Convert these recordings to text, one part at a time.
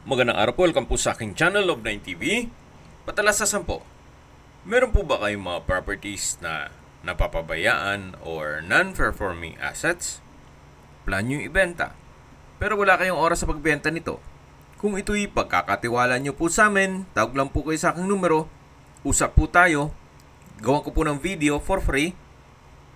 Magandang araw po, welcome po sa aking channel of 9TV. Patalasasan po, meron po ba kayong mga properties na napapabayaan or non-performing assets? Plan nyo ibenta, pero wala kayong oras sa pagbenta nito. Kung ito'y pagkakatiwala nyo po sa amin, tawag lang po kayo sa aking numero, usap po tayo, gawan ko po ng video for free.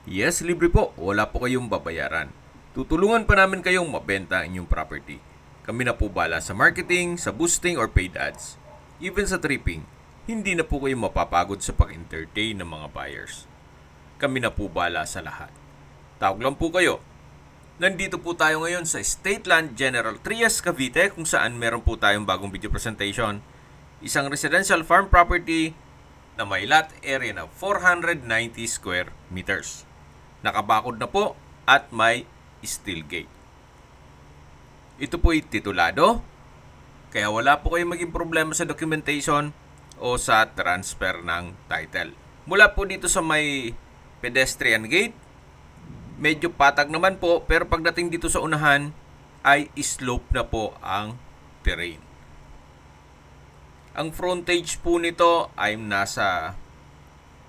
Yes, libre po, wala po kayong babayaran. Tutulungan pa namin kayong mabenta ang inyong property. Kami na po bala sa marketing, sa boosting or paid ads. Even sa tripping, hindi na po kayo mapapagod sa pag-entertain ng mga buyers. Kami na po bala sa lahat. Tawag lang po kayo. Nandito po tayo ngayon sa State Land General Trias, Cavite, kung saan meron po tayong bagong video presentation. Isang residential farm property na may lot area na 490 square meters. Nakabakod na po at may steel gate. Ito po ay titulado, kaya wala po kayong maging problema sa documentation o sa transfer ng title. Mula po dito sa may pedestrian gate, medyo patag naman po, pero pagdating dito sa unahan ay slope na po ang terrain. Ang frontage po nito ay nasa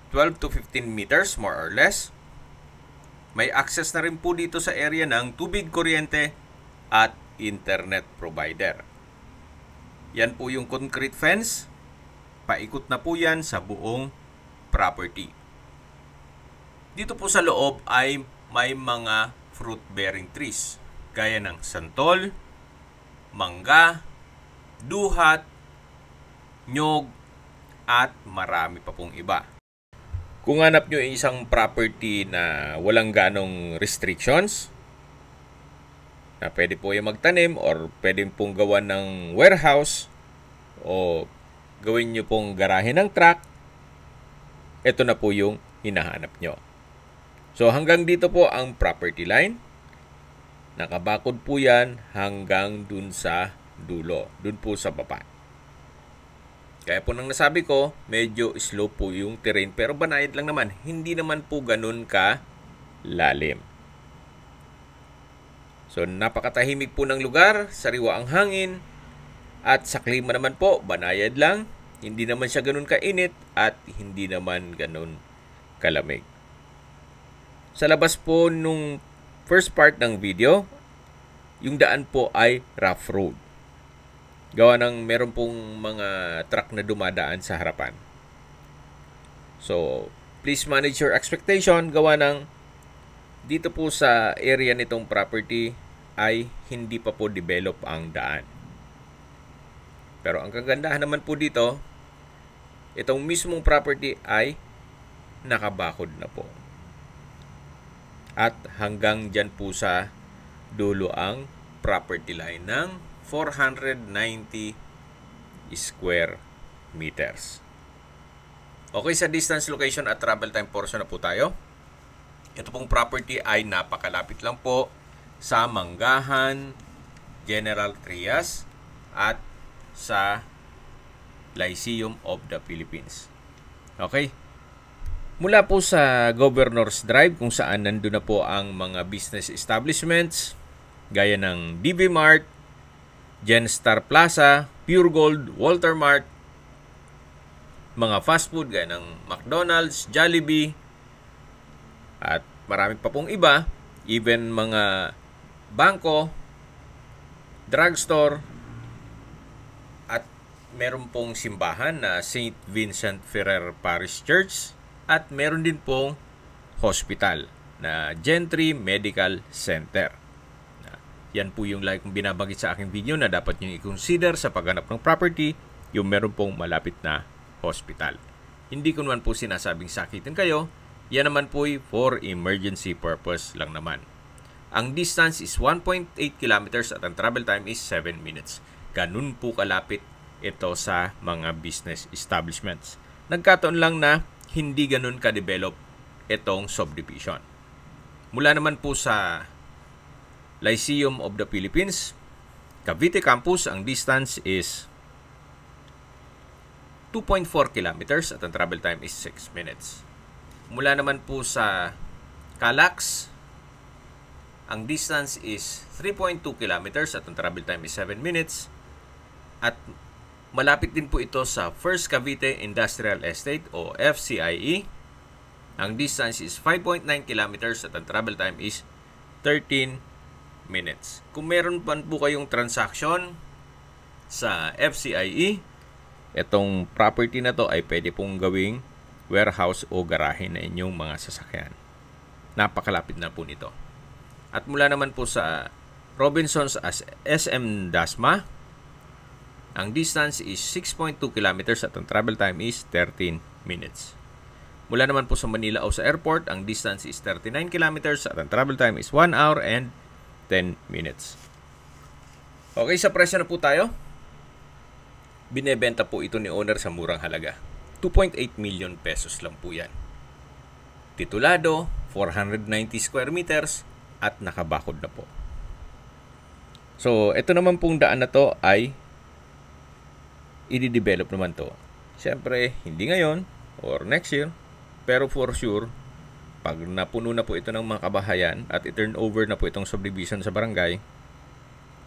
12 to 15 meters more or less. May access na rin po dito sa area ng tubig, kuryente at internet provider. Yan po yung concrete fence. Paikot na po yan sa buong property. Dito po sa loob ay may mga fruit-bearing trees gaya ng santol, mangga, duhat, nyog, at marami pa pong iba. Kung hanap nyo isang property na walang ganong restrictions, na pwede po yung magtanim or pwede pong gawan ng warehouse o gawin nyo pong garahe ng truck, ito na po yung hinahanap nyo. So hanggang dito po ang property line. Nakabakod po yan hanggang dun sa dulo, dun po sa baba. Kaya po nang nasabi ko, medyo slope po yung terrain pero banayad lang naman. Hindi naman po ganun ka lalim. So, napakatahimik po ng lugar, sariwa ang hangin, at sa klima naman po, banayad lang. Hindi naman siya ganun kainit at hindi naman ganun kalamig. Sa labas po nung first part ng video, yung daan po ay rough road. Gawa ng meron pong mga truck na dumadaan sa harapan. So, please manage your expectation. Gawa ng dito po sa area nitong property ay hindi pa po develop ang daan. Pero ang kagandahan naman po dito, itong mismong property ay nakabakod na po. At hanggang dyan po sa dulo ang property line ng 490 square meters. Okay, sa distance, location at travel time portion na po tayo. Ito pong property ay napakalapit lang po sa Manggahan, General Trias at sa Lyceum of the Philippines. Okay? Mula po sa Governor's Drive kung saan nandun na po ang mga business establishments gaya ng DB Mart, Genstar Plaza, Pure Gold, Walter Mart, mga fast food gaya ng McDonald's, Jollibee, at marami pa pong iba, even mga bangko, drugstore, at meron pong simbahan na St. Vincent Ferrer Parish Church, at meron din pong hospital na Gentry Medical Center. Yan po yung like kong binabagit sa aking video na dapat nyo i-consider sa paghanap ng property, yung meron pong malapit na hospital. Hindi ko naman po sinasabing sakitin kayo, yan naman po for emergency purpose lang naman. Ang distance is 1.8 kilometers at ang travel time is 7 minutes. Ganun po kalapit ito sa mga business establishments. Nagkataon lang na hindi ganun ka-develop itong subdivision. Mula naman po sa Lyceum of the Philippines, Cavite Campus, ang distance is 2.4 kilometers at ang travel time is 6 minutes. Mula naman po sa Calax, ang distance is 3.2 kilometers at ang travel time is 7 minutes. At malapit din po ito sa First Cavite Industrial Estate o FCIE. Ang distance is 5.9 kilometers at ang travel time is 13 minutes. Kung meron pa po kayong transaction sa FCIE, itong property na to ay pwede pong gawing warehouse o garahe na inyong mga sasakyan. Napakalapit na po nito. At mula naman po sa Robinsons as SM Dasma, ang distance is 6.2 kilometers at ang travel time is 13 minutes. Mula naman po sa Manila o sa airport, ang distance is 39 kilometers at ang travel time is 1 hour and 10 minutes. Okay, sa presyo na po tayo. Binebenta po ito ni owner sa murang halaga. 2.8 million pesos lang po yan. Titulado, 490 square meters at nakabakod na po. So, ito naman pong daan na to ay i-develop naman to. Siyempre, hindi ngayon or next year, pero for sure, pag napuno na po ito ng mga kabahayan at i-turn over na po itong subdivision sa barangay,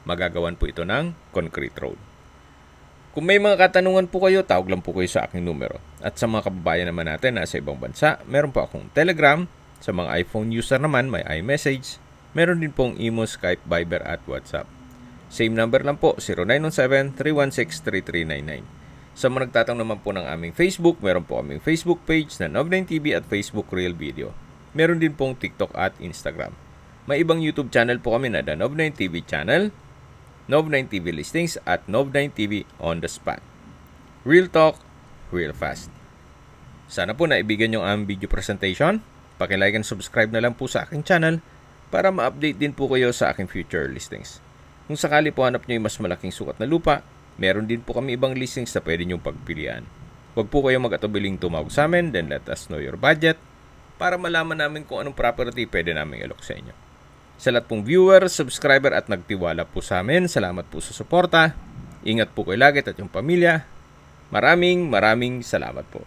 magagawan po ito ng concrete road. Kung may mga katanungan po kayo, tawag lang po kayo sa aking numero. At sa mga kababayan naman natin na sa ibang bansa, meron po akong Telegram. Sa mga iPhone user naman, may iMessage. Meron din pong Imo, Skype, Viber at WhatsApp. Same number lang po, 0917-316-3399. Sa mga nagtatanong naman po ng aming Facebook, meron po aming Facebook page na Nov9TV at Facebook Real Video. Meron din pong TikTok at Instagram. May ibang YouTube channel po kami na The Nov9TV Channel, Nov9TV Listings at Nov9TV On The Spot. Real talk, real fast. Sana po naibigan yung aming video presentation. Paki-like and subscribe na lang po sa aking channel para ma-update din po kayo sa aking future listings. Kung sakali po hanap nyo yung mas malaking sukat na lupa, meron din po kami ibang listings na pwede nyong pagpilian. Huwag po kayong mag-atubiling tumawag sa amin, then let us know your budget para malaman namin kung anong property pwede namin ilok sa inyo. Sa lahat pong viewer, subscriber at nagtiwala po sa amin, salamat po sa suporta. Ingat po kayo lagi at yung pamilya. Maraming salamat po.